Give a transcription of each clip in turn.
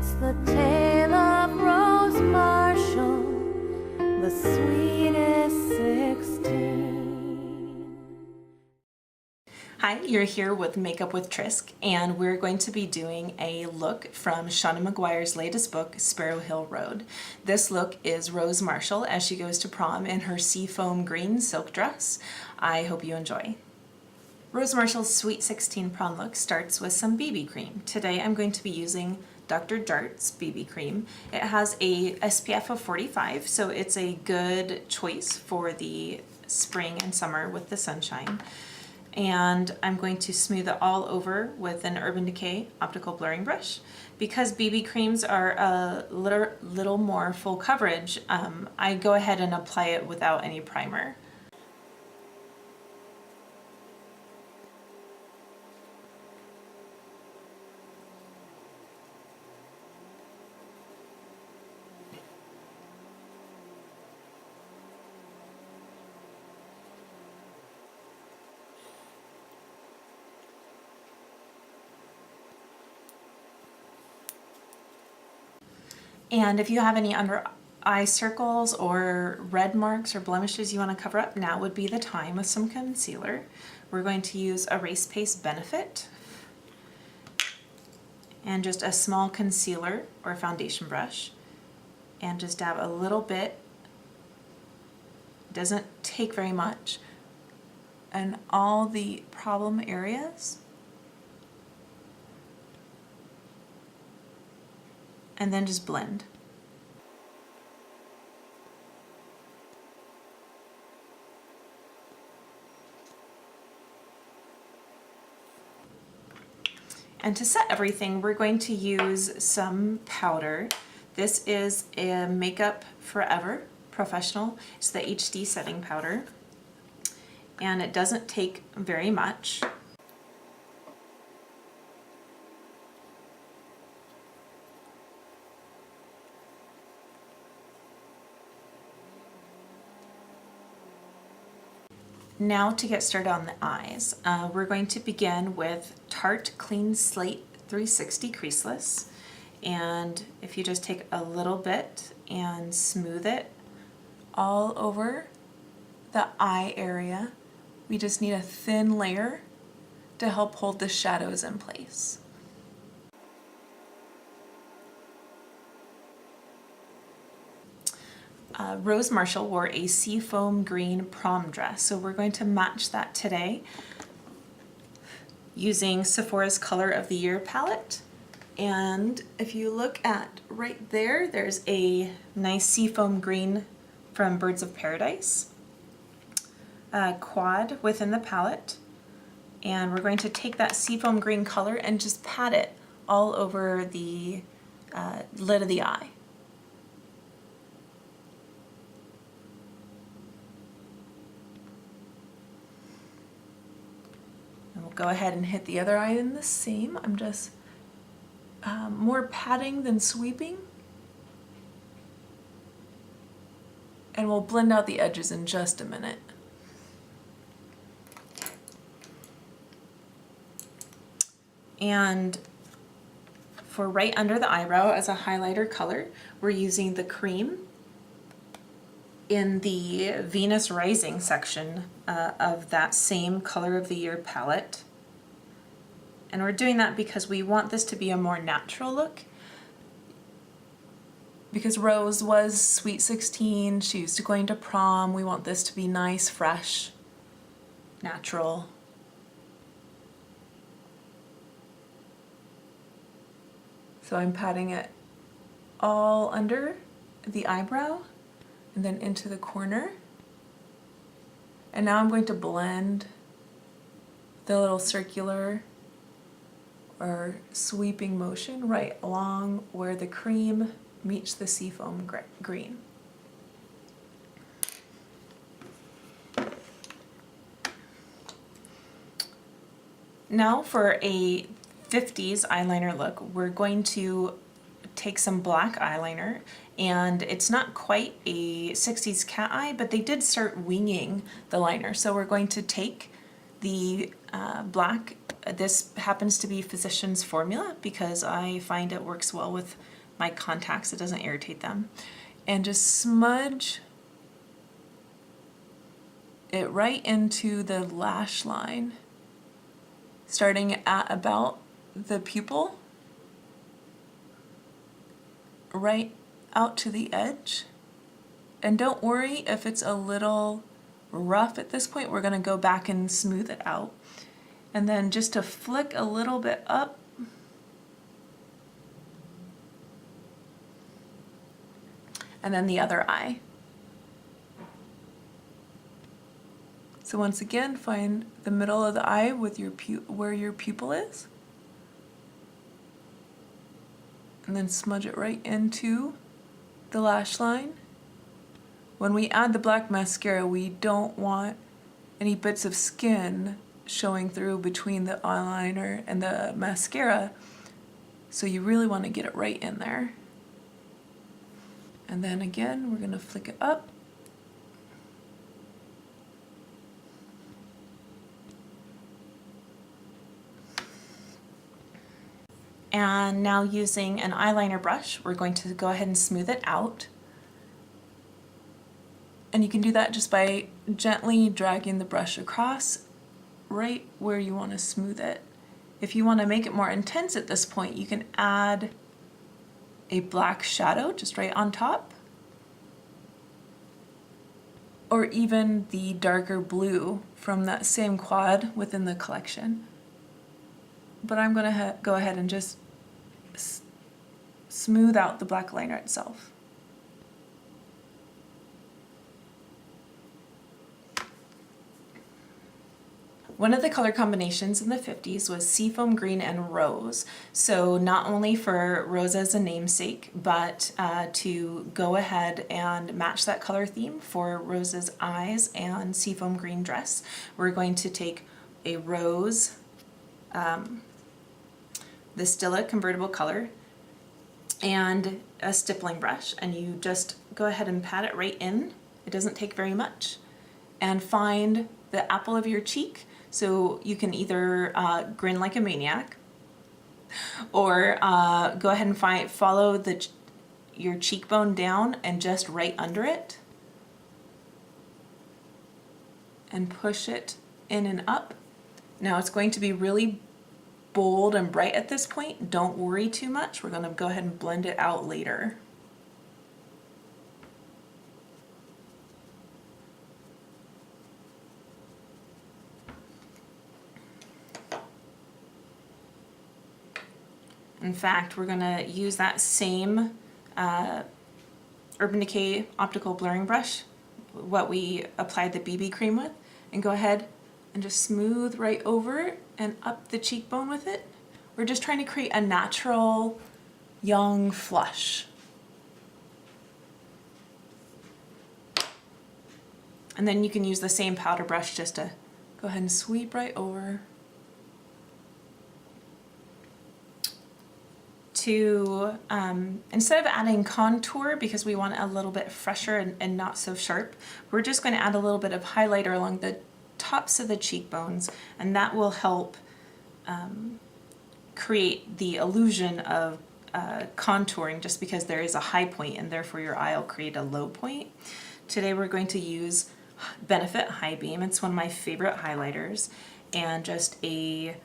It's the tale of Rose Marshall, the sweetest 16. Hi, you're here with Makeup with Trisk, and we're going to be doing a look from Shauna Maguire's latest book, Sparrow Hill Road. This look is Rose Marshall as she goes to prom in her seafoam green silk dress. I hope you enjoy. Rose Marshall's Sweet 16 prom look starts with some BB cream. Today I'm going to be using Dr. Jart's BB cream. It has a SPF of 45, so it's a good choice for the spring and summer with the sunshine. And I'm going to smooth it all over with an Urban Decay optical blurring brush. Because BB creams are a little more full coverage, I go ahead and apply it without any primer. And if you have any under eye circles or red marks or blemishes you want to cover up, now would be the time with some concealer. We're going to use Erase Paste Benefit and just a small concealer or foundation brush, and just dab a little bit. It doesn't take very much, and all the problem areas. And then just blend. And to set everything, we're going to use some powder. This is a Makeup Forever Professional. It's the HD setting powder, and it doesn't take very much. Now to get started on the eyes, we're going to begin with Tarte Clean Slate 360 Creaseless. And if you just take a little bit and smooth it all over the eye area, we just need a thin layer to help hold the shadows in place. Rose Marshall wore a seafoam green prom dress, so we're going to match that today using Sephora's Color of the Year palette. And if you look at right there, there's a nice seafoam green from Birds of Paradise quad within the palette, and we're going to take that seafoam green color and just pat it all over the lid of the eye. And we'll go ahead and hit the other eye in the same. I'm just more patting than sweeping. And we'll blend out the edges in just a minute. And for right under the eyebrow as a highlighter color, we're using the cream in the Venus Rising section of that same Color of the Year palette. And we're doing that because we want this to be a more natural look. Because Rose was Sweet 16, she used to going to prom, we want this to be nice, fresh, natural. So I'm patting it all under the eyebrow and then into the corner. And now I'm going to blend the little circular or sweeping motion right along where the cream meets the seafoam green. Now for a 50s eyeliner look, we're going to take some black eyeliner, and it's not quite a 60s cat eye, but they did start winging the liner. So we're going to take the black this happens to be Physician's Formula because I find it works well with my contacts. It doesn't irritate them. And just smudge it right into the lash line, starting at about the pupil, right out to the edge. And don't worry if it's a little rough at this point. We're going to go back and smooth it out. And then just to flick a little bit up, and then the other eye. So once again, find the middle of the eye with your where your pupil is, and then smudge it right into the lash line. When we add the black mascara, we don't want any bits of skin showing through between the eyeliner and the mascara, so you really want to get it right in there. And then again, we're going to flick it up. And now using an eyeliner brush, we're going to go ahead and smooth it out. And you can do that just by gently dragging the brush across right where you want to smooth it. If you want to make it more intense at this point, you can add a black shadow just right on top, or even the darker blue from that same quad within the collection. But I'm going to go ahead and just smooth out the black liner itself. One of the color combinations in the 50s was seafoam green and rose. So not only for rose as a namesake, but to go ahead and match that color theme for Rose's eyes and seafoam green dress, we're going to take a rose, the Stila convertible color, and a stippling brush, and you just go ahead and pat it right in. It doesn't take very much. And find the apple of your cheek. So you can either grin like a maniac, or go ahead and follow your cheekbone down and just right under it, and push it in and up. Now it's going to be really bold and bright at this point. Don't worry too much. We're going to go ahead and blend it out later. In fact, we're going to use that same Urban Decay optical blurring brush, what we applied the BB cream with, and go ahead and just smooth right over and up the cheekbone with it. We're just trying to create a natural, young flush. And then you can use the same powder brush just to go ahead and sweep right over. To, instead of adding contour, because we want it a little bit fresher and not so sharp, we're just going to add a little bit of highlighter along the tops of the cheekbones, and that will help create the illusion of contouring, just because there is a high point and therefore your eye will create a low point. Today we're going to use Benefit High Beam. It's one of my favorite highlighters, and just a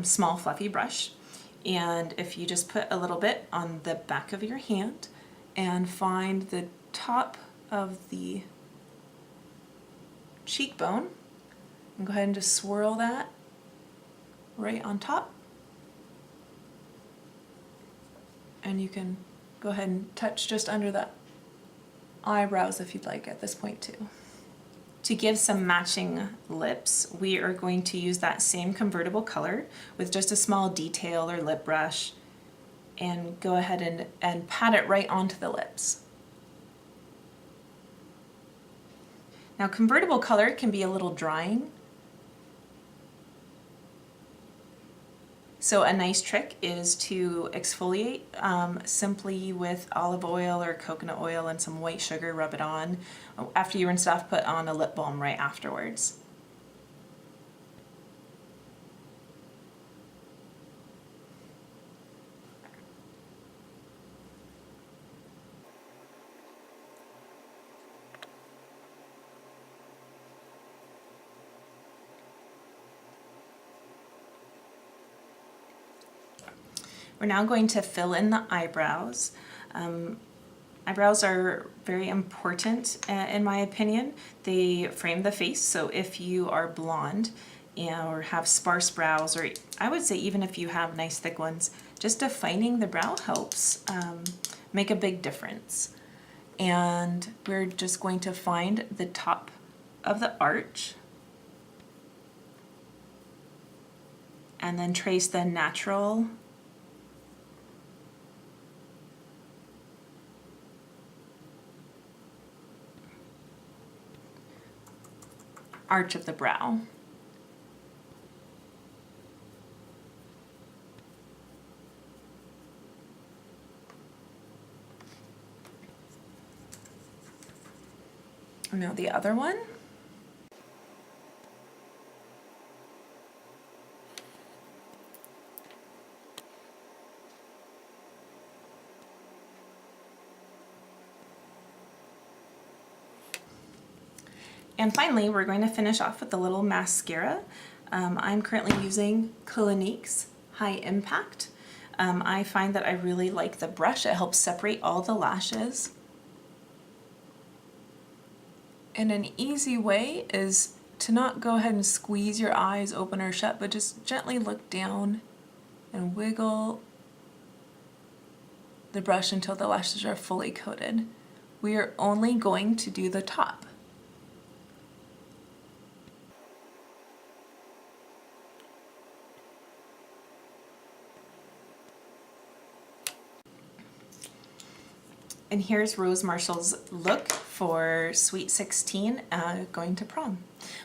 small fluffy brush. And if you just put a little bit on the back of your hand and find the top of the cheekbone, and go ahead and just swirl that right on top. And you can go ahead and touch just under the eyebrows if you'd like at this point too. To give some matching lips, we are going to use that same convertible color with just a small detail or lip brush, and go ahead and pat it right onto the lips. Now, convertible color can be a little drying, so a nice trick is to exfoliate simply with olive oil or coconut oil and some white sugar. Rub it on. After you rinse it off, put on a lip balm right afterwards. We're now going to fill in the eyebrows. Eyebrows are very important in my opinion. They frame the face, so if you are blonde or have sparse brows, or I would say even if you have nice thick ones, just defining the brow helps make a big difference. And we're just going to find the top of the arch and then trace the natural arch of the brow. Now the other one. And finally, we're going to finish off with a little mascara. I'm currently using Clinique's High Impact. I find that I really like the brush. It helps separate all the lashes. And an easy way is to not go ahead and squeeze your eyes open or shut, but just gently look down and wiggle the brush until the lashes are fully coated. We are only going to do the top. And here's Rose Marshall's look for Sweet 16 going to prom.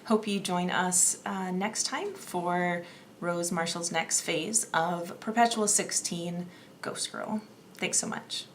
Hope you join us next time for Rose Marshall's next phase of Perpetual 16 Ghost Girl. Thanks so much.